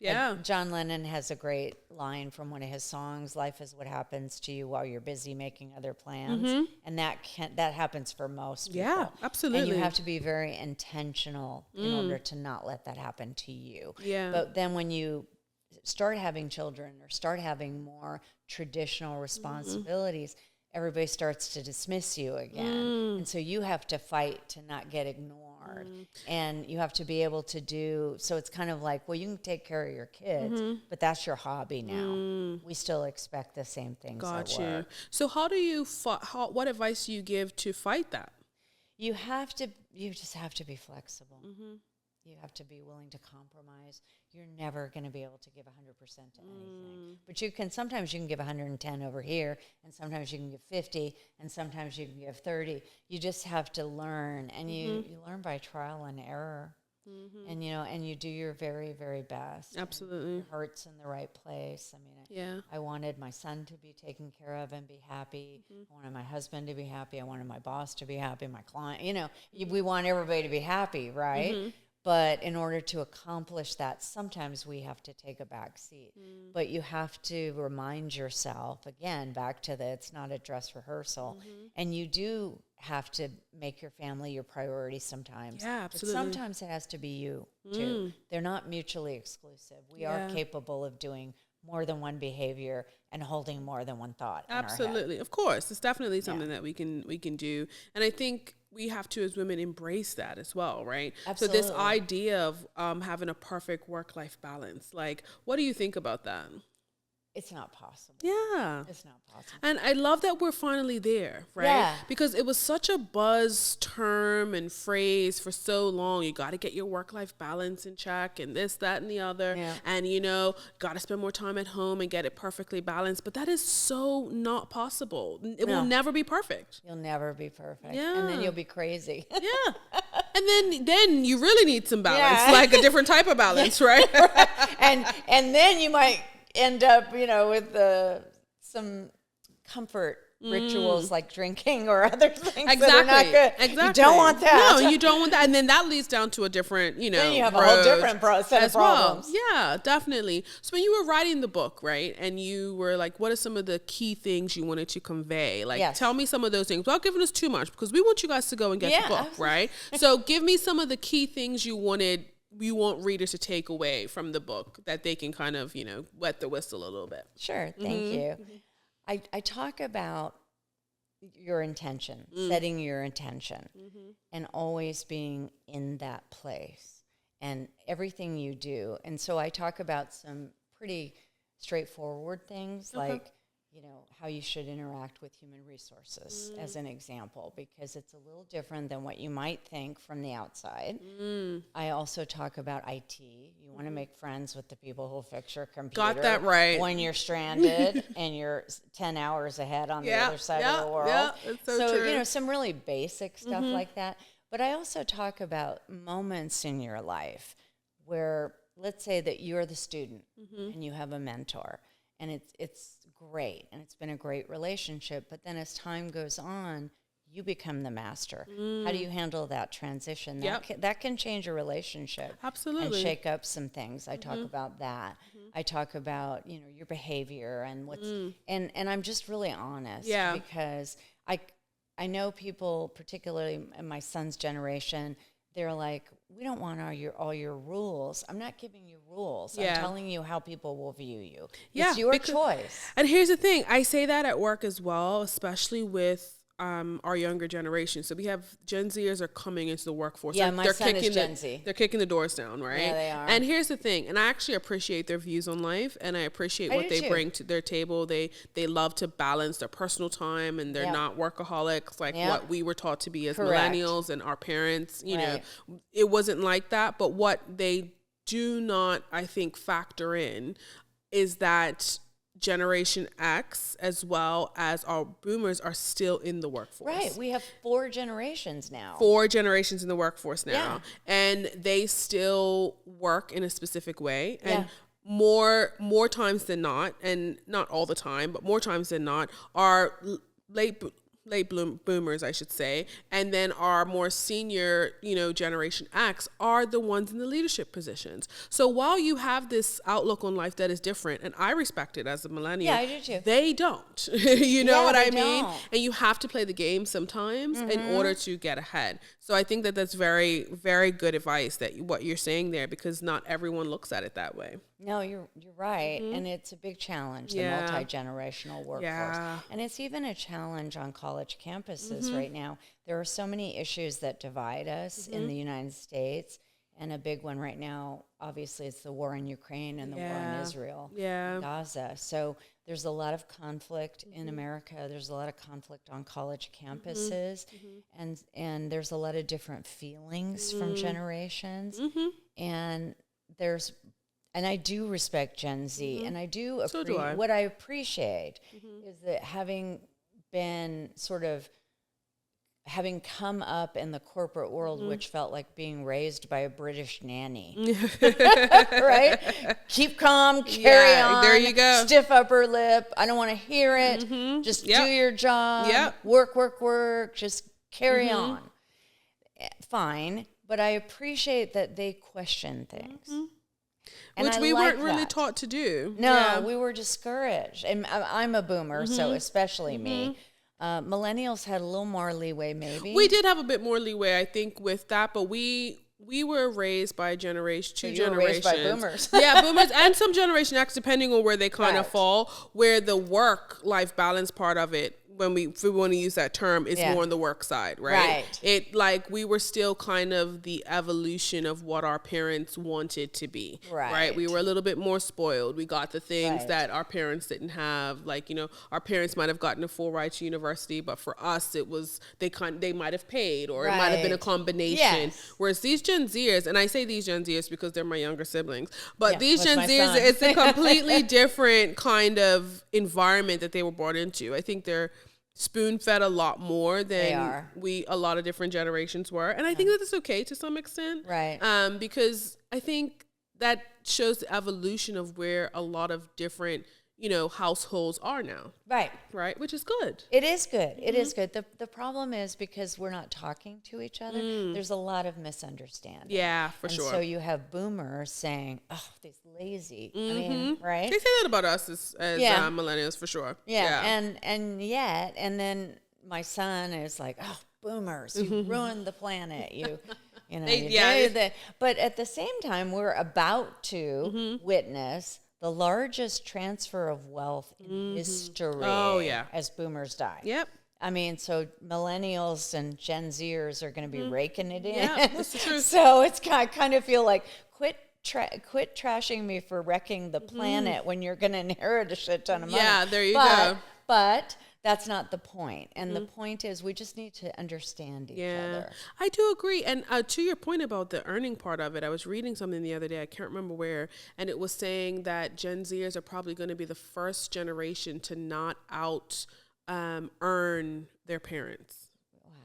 Yeah. Like John Lennon has a great line from one of his songs, "Life is what happens to you while you're busy making other plans." And that happens for most people. Yeah, absolutely. And you have to be very intentional in order to not let that happen to you. Yeah. But then when you start having children or start having more traditional responsibilities, everybody starts to dismiss you again. And so you have to fight to not get ignored. And you have to be able to do, so it's kind of like, well, you can take care of your kids, but that's your hobby now. We still expect the same things at work. So how do you, what advice do you give to fight that? You just have to be flexible. You have to be willing to compromise. You're never going to be able to give 100% to anything. But sometimes you can give 110 over here, and sometimes you can give 50, and sometimes you can give 30. You just have to learn, and you learn by trial and error. And and you do your very, very best. Absolutely. Your heart's in the right place. I mean, I wanted my son to be taken care of and be happy. I wanted my husband to be happy. I wanted my boss to be happy, my client. We want everybody to be happy, right? But in order to accomplish that, sometimes we have to take a back seat. But you have to remind yourself, again, back to it's not a dress rehearsal. And you do have to make your family your priority sometimes. Yeah, absolutely. But sometimes it has to be you, too. They're not mutually exclusive. We are capable of doing more than one behavior and holding more than one thought in our head. Absolutely. Of course. It's definitely something that we can do. And I think we have to, as women, embrace that as well, right? Absolutely. So this idea of having a perfect work-life balance, like, what do you think about that? It's not possible. Yeah. It's not possible. And I love that we're finally there, right? Yeah. Because it was such a buzz term and phrase for so long. You got to get your work-life balance in check and this, that, and the other. Yeah. And, got to spend more time at home and get it perfectly balanced. But that is so not possible. It will never be perfect. You'll never be perfect. Yeah. And then you'll be crazy. Yeah. And then you really need some balance, like a different type of balance, right? Right. And then you might end up, with some comfort rituals like drinking or other things that are not good. Exactly. You don't want that. No, you don't want that. And then that leads down to a different, then you have a whole different set of problems. Well. Yeah, definitely. So when you were writing the book, right, and you were like, what are some of the key things you wanted to convey? Like, tell me some of those things without giving us too much, because we want you guys to go and get the book, right? So give me some of the key things you want readers to take away from the book that they can kind of, wet the whistle a little bit. Sure. Thank you. I talk about your intention, setting your intention, and always being in that place and everything you do. And so I talk about some pretty straightforward things like, how you should interact with human resources as an example, because it's a little different than what you might think from the outside. I also talk about IT. You want to make friends with the people who'll fix your computer. Got that right. When you're stranded and you're 10 hours ahead on the other side of the world. Yeah, it's so true. Some really basic stuff like that. But I also talk about moments in your life where let's say that you're the student and you have a mentor, and it's great, and it's been a great relationship, but then as time goes on, you become the master. How do you handle that transition? That can change a relationship. Absolutely. And shake up some things. I talk about that. I talk about, your behavior and what's, and I'm just really honest. Yeah. Because I know people, particularly in my son's generation, they're like, we don't want all your rules. I'm not giving you rules. I'm telling you how people will view you. It's your choice. And here's the thing. I say that at work as well, especially with our younger generation. So we have Gen Zers are coming into the workforce. Yeah, my son is Gen Z. They're kicking the doors down, right? Yeah, they are. And here's the thing, and I actually appreciate their views on life, and I appreciate what they bring to their table. They love to balance their personal time, and they're not workaholics like what we were taught to be as millennials and our parents. You know, it wasn't like that. But what they do not, I think, factor in is that Generation X as well as our boomers are still in the workforce. Right. We have 4 generations now. 4 generations in the workforce now. Yeah. And they still work in a specific way. And more times than not, and not all the time, but more times than not, are late boomers, I should say, and then our more senior, Generation X are the ones in the leadership positions. So while you have this outlook on life that is different, and I respect it as a millennial, I do too. They don't. You know what I mean? Don't. And you have to play the game sometimes in order to get ahead. So I think that that's very, very good advice, that what you're saying there, because not everyone looks at it that way. No, you're right. And it's a big challenge, the multi-generational workforce. And it's even a challenge on college campuses right now. There are so many issues that divide us in the United States. And a big one right now, obviously, it's the war in Ukraine and the war in Israel, Gaza. So there's a lot of conflict in America. There's a lot of conflict on college campuses. And there's a lot of different feelings from generations. And I do respect Gen Z, and I do appreciate. What I appreciate is that having come up in the corporate world, which felt like being raised by a British nanny, right? Keep calm, carry on. There you go. Stiff upper lip. I don't want to hear it. Just do your job. Work. Just carry on. Fine, but I appreciate that they question things. Which we weren't really taught to do. No, we were discouraged. And I'm a boomer, so especially me. Millennials had a little more leeway, maybe. We did have a bit more leeway, I think, with that, but we were raised by two generations. Were raised by boomers. Yeah, boomers and some Generation X, depending on where they kind of fall, where the work-life balance part of it, if we want to use that term, is more on the work side, right? We were still kind of the evolution of what our parents wanted to be, right? We were a little bit more spoiled. We got the things that our parents didn't have. Our parents might have gotten a full ride to university, but for us, it was, they might have paid, or it might have been a combination. Whereas these Gen Zers, and I say these Gen Zers because they're my younger siblings, but these Gen Zers, it's a completely different kind of environment that they were brought into. I think they're spoon-fed a lot more than a lot of different generations were. And I think that that's okay to some extent. Right. Because I think that shows the evolution of where a lot of different, households are now. Right. Right. Which is good. It is good. It is good. The problem is, because we're not talking to each other, there's a lot of misunderstanding. Yeah, for sure. So you have boomers saying, oh, they're lazy. I mean, right? They say that about us as millennials, for sure. Yeah. And then my son is like, oh, boomers, you ruined the planet. But at the same time, we're about to witness the largest transfer of wealth in history as boomers die. Yep. I mean, so millennials and Gen Zers are going to be raking it in. Yeah, that's the truth. So I kind of feel like, quit trashing me for wrecking the planet when you're going to inherit a shit ton of money. Yeah, there you go. But that's not the point. And the point is, we just need to understand each other. I do agree. And to your point about the earning part of it, I was reading something the other day, I can't remember where, and it was saying that Gen Zers are probably going to be the first generation to not earn their parents.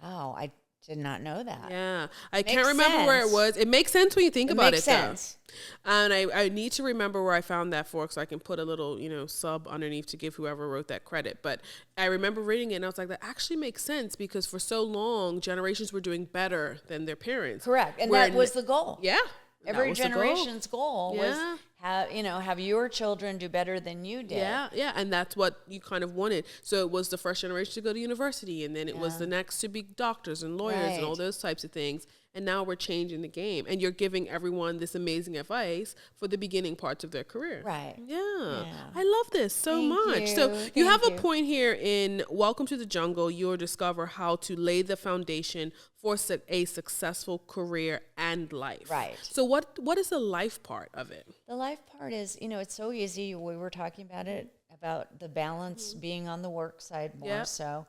Wow. I did not know that. Yeah. I can't remember where it was. It makes sense when you think about it, sense. though. And I need to remember where I found that for, so I can put a little, sub underneath to give whoever wrote that credit. But I remember reading it and I was like, that actually makes sense, because for so long, generations were doing better than their parents. Correct. And that was the goal. Yeah. Every generation's goal was have your children do better than you did. Yeah, and that's what you kind of wanted. So it was the first generation to go to university, and then it was the next to be doctors and lawyers and all those types of things. And now we're changing the game, and you're giving everyone this amazing advice for the beginning parts of their career. Right. Yeah. I love this so much. So you have a point here in Welcome to the Jungle. You'll discover how to lay the foundation for a successful career and life. Right. So what is the life part of it? The life part is, it's so easy. We were talking about it, about the balance being on the work side more so.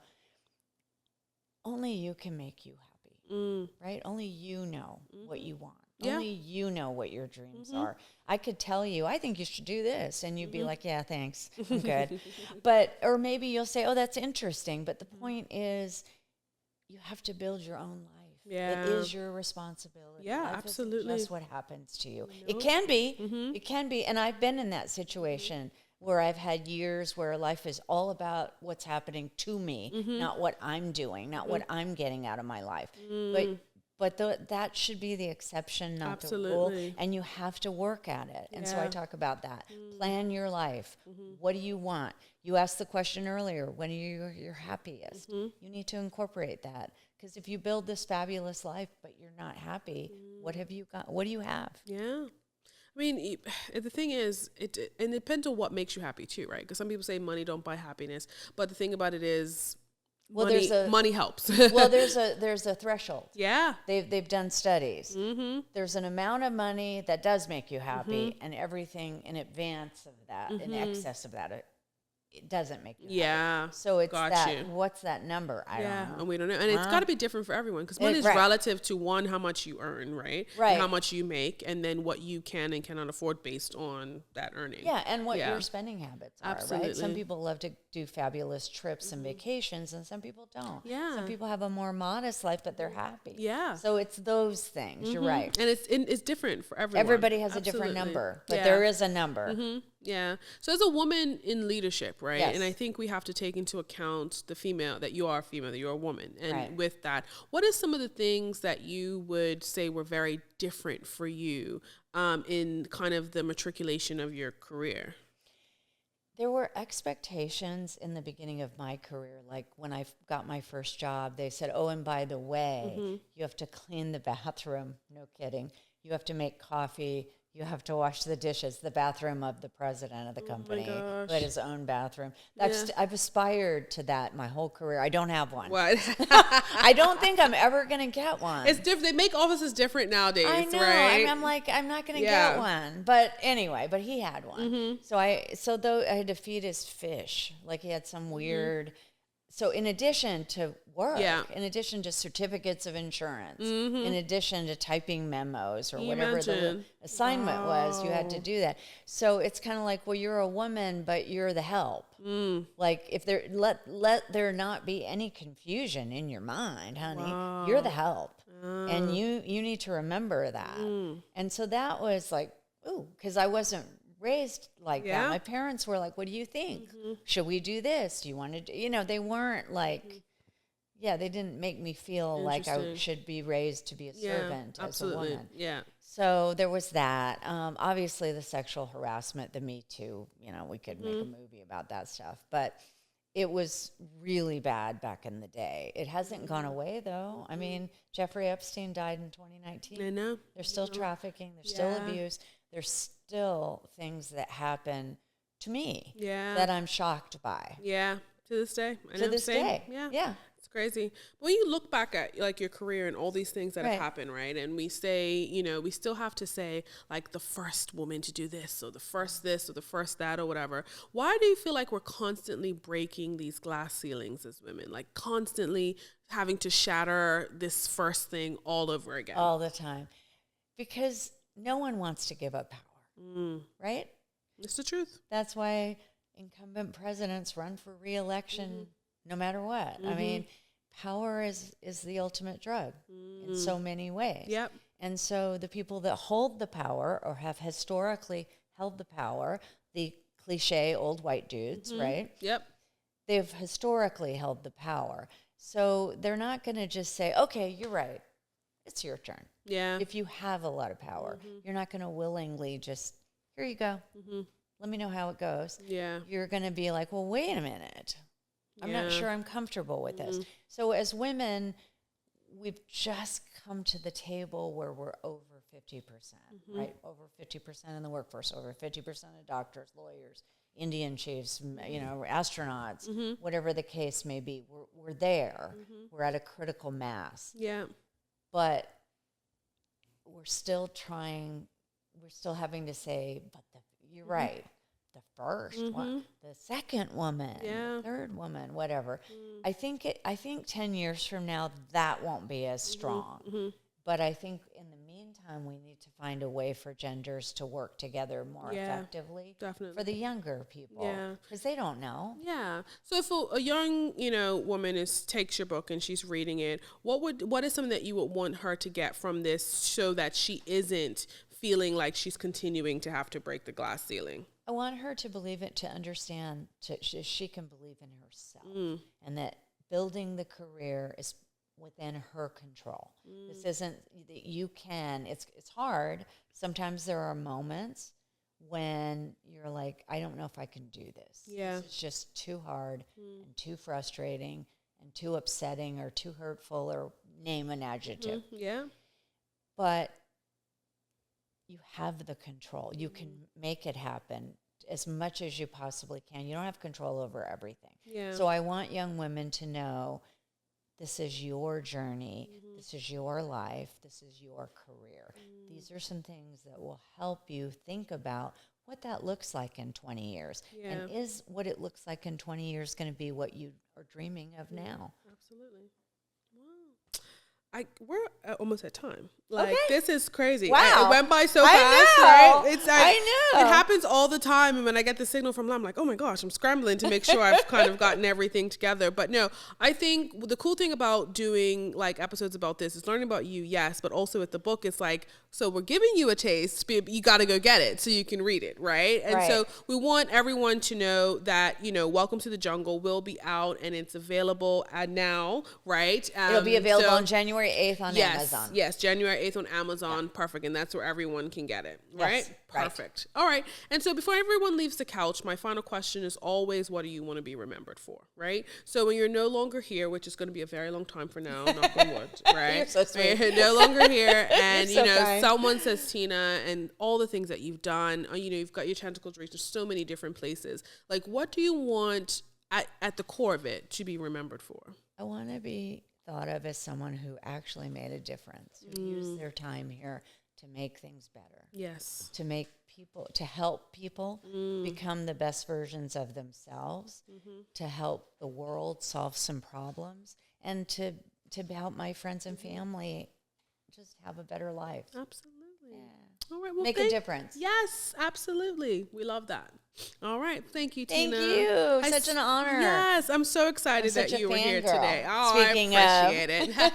Only you can make you happy. Right? Only you know what you want. Only you know what your dreams are. I could tell you, I think you should do this. And you'd be like, yeah, thanks. I'm good. Or maybe you'll say, oh, that's interesting. But the point is, you have to build your own life. Yeah. It is your responsibility. Yeah, life absolutely. That's what happens to you. It can be. It can be. And I've been in that situation where I've had years where life is all about what's happening to me, not what I'm doing, not what I'm getting out of my life. But that should be the exception, not the rule. And you have to work at it. And so I talk about that. Plan your life. What do you want? You asked the question earlier, when are you your happiest? You need to incorporate that. Because if you build this fabulous life, but you're not happy, what have you got? What do you have? Yeah. I mean, the thing is, it depends on what makes you happy too, right? Because some people say money don't buy happiness, but the thing about it is, money helps. Well, there's a threshold. Yeah, they've done studies. There's an amount of money that does make you happy, and everything in advance of that, in excess of that, it doesn't make you happy. So it's what's that number? I don't know. And we don't know. And it's got to be different for everyone, because money is relative to, one, how much you earn, right? Right. And how much you make, and then what you can and cannot afford based on that earning. Yeah, and what your spending habits are, Absolutely. right? Some people love to do fabulous trips and vacations, and some people don't. Yeah. Some people have a more modest life, but they're happy. Yeah. So it's those things. You're right. And it's different for everyone. Everybody has a different number, but there is a number. Yeah. So as a woman in leadership, right? Yes. And I think we have to take into account that you are a female, that you're a woman. And with that, what are some of the things that you would say were very different for you in kind of the matriculation of your career? There were expectations in the beginning of my career. Like when I got my first job, they said, oh, and by the way, you have to clean the bathroom. No kidding. You have to make coffee. You have to wash the dishes. The bathroom of the president of the company, who had his own bathroom. I've aspired to that my whole career. I don't have one. What? I don't think I'm ever going to get one. It's different. They make offices different nowadays, I know. right? I'm like, I'm not going to get one. But anyway, but he had one. So I had to feed his fish. Like he had some weird... So in addition to work, in addition to certificates of insurance, in addition to typing memos or whatever the assignment was, you had to do that. So it's kind of like, well, you're a woman, but you're the help. Like if let there not be any confusion in your mind, honey. You're the help. And you need to remember that. And so that was like, ooh, because I wasn't raised like that. My parents were like, what do you think? Should we do this? Do you want to do, they weren't like, they didn't make me feel like I should be raised to be a servant as a woman. Yeah. So there was that. Obviously the sexual harassment, the Me Too, we could make a movie about that stuff, but it was really bad back in the day. It hasn't gone away though. I mean, Jeffrey Epstein died in 2019. I know. There's still trafficking. There's still abuse. There's still things that happen to me that I'm shocked by. Yeah, to this day. To this day. Yeah. It's crazy. When you look back at like your career and all these things that have happened, right? And we say, we still have to say like the first woman to do this or the first this or the first that or whatever. Why do you feel like we're constantly breaking these glass ceilings as women? Like constantly having to shatter this first thing all over again? All the time. Because no one wants to give up power, right? It's the truth. That's why incumbent presidents run for re-election no matter what. I mean, power is the ultimate drug in so many ways. Yep. And so the people that hold the power or have historically held the power, the cliche old white dudes, right? Yep. They've historically held the power. So they're not going to just say, okay, you're right. It's your turn. Yeah. If you have a lot of power, you're not going to willingly just, here you go. Let me know how it goes. Yeah. You're going to be like, well, wait a minute. I'm not sure I'm comfortable with this. So as women, we've just come to the table where we're over 50%, right? Over 50% in the workforce, over 50% of doctors, lawyers, Indian chiefs, astronauts, whatever the case may be. We're there. We're at a critical mass. Yeah. But we're still having to say, but you're right. The first one, the second woman, the third woman, whatever. I think 10 years from now, that won't be as strong. But I think in the meantime, we need to find a way for genders to work together more effectively. Definitely. For the younger people. Because they don't know. Yeah. So if a young, woman takes your book and she's reading it, what is something that you would want her to get from this so that she isn't feeling like she's continuing to have to break the glass ceiling? I want her to believe it, to understand she can believe in herself, and that building the career is within her control. This isn't that you can. It's hard. Sometimes there are moments when you're like, I don't know if I can do this. Yeah. This is just too hard and too frustrating and too upsetting or too hurtful, or name an adjective. Yeah. But you have the control. You can make it happen as much as you possibly can. You don't have control over everything. Yeah. So I want young women to know this is your journey. This is your life. This is your career. These are some things that will help you think about what that looks like in 20 years. Yeah. And is what it looks like in 20 years going to be what you are dreaming of now? Absolutely. Wow. We're almost at time. Like, this is crazy. Wow. It went by so I fast, know. right? I know. It happens all the time. And when I get the signal from Lam, I'm like, oh my gosh, I'm scrambling to make sure I've kind of gotten everything together. But no, I think the cool thing about doing like episodes about this is learning about you, yes, but also with the book, it's like, so we're giving you a taste, but you got to go get it so you can read it, right? And so we want everyone to know that, Welcome to the Jungle will be out and it's available now, right? It'll be available on January 8th on Amazon. Yes, January 8th on Amazon. Perfect. And that's where everyone can get it, right? Yes, Perfect. All right. And so before everyone leaves the couch, my final question is always, what do you want to be remembered for, right? So when you're no longer here, which is going to be a very long time for now, knock on wood, right? You're so sweet. You're no longer here. And, so kind. someone says, Teena, and all the things that you've done, you've got your tentacles reached to so many different places. Like, what do you want at the core of it to be remembered for? I want to be thought of as someone who actually made a difference, who used their time here to make things better. Yes. To help people become the best versions of themselves, to help the world solve some problems, and to help my friends and family just have a better life. Absolutely. Yeah. All right. Well, make a difference. Yes, absolutely. We love that. All right. Thank you, Teena. Thank you. Such an honor. Yes. I'm so excited that you were here today. Oh, Speaking I appreciate it.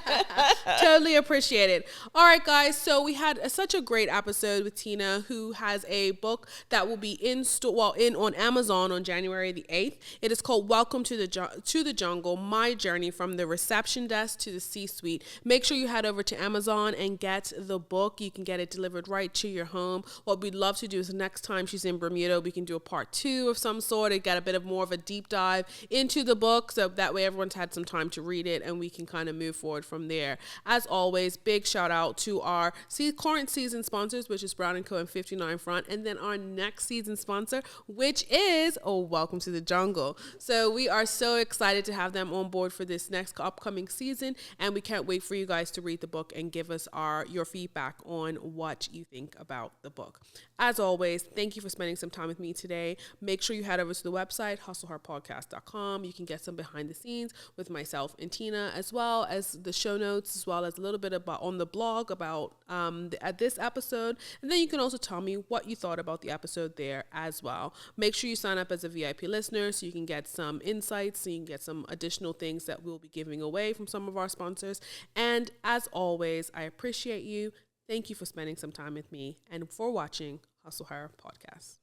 Totally appreciate it. All right, guys. So we had such a great episode with Teena, who has a book that will be on Amazon on January the 8th. It is called Welcome to the Jungle, My Journey from the Reception Desk to the C-Suite. Make sure you head over to Amazon and get the book. You can get it delivered right to your home. What we'd love to do is next time she's in Bermuda, we can do a part 2 of some sort and get a bit of more of a deep dive into the book, so that way everyone's had some time to read it and we can kind of move forward from there. As always, big shout out to our current season sponsors, which is Brown & Co. and 59 Front, and then our next season sponsor, which is Welcome to the Jungle. So we are so excited to have them on board for this next upcoming season, and we can't wait for you guys to read the book and give us your feedback on what you think about the book. As always, thank you for spending some time with me today. day, make sure you head over to the website, hustleheartpodcast.com. You can get some behind the scenes with myself and Teena, as well as the show notes, as well as a little bit about on the blog about at this episode. And then you can also tell me what you thought about the episode there as well. Make sure you sign up as a VIP listener so you can get some insights, so you can get some additional things that we'll be giving away from some of our sponsors. And as always, I appreciate you. Thank you for spending some time with me and for watching Hustle Her Podcast.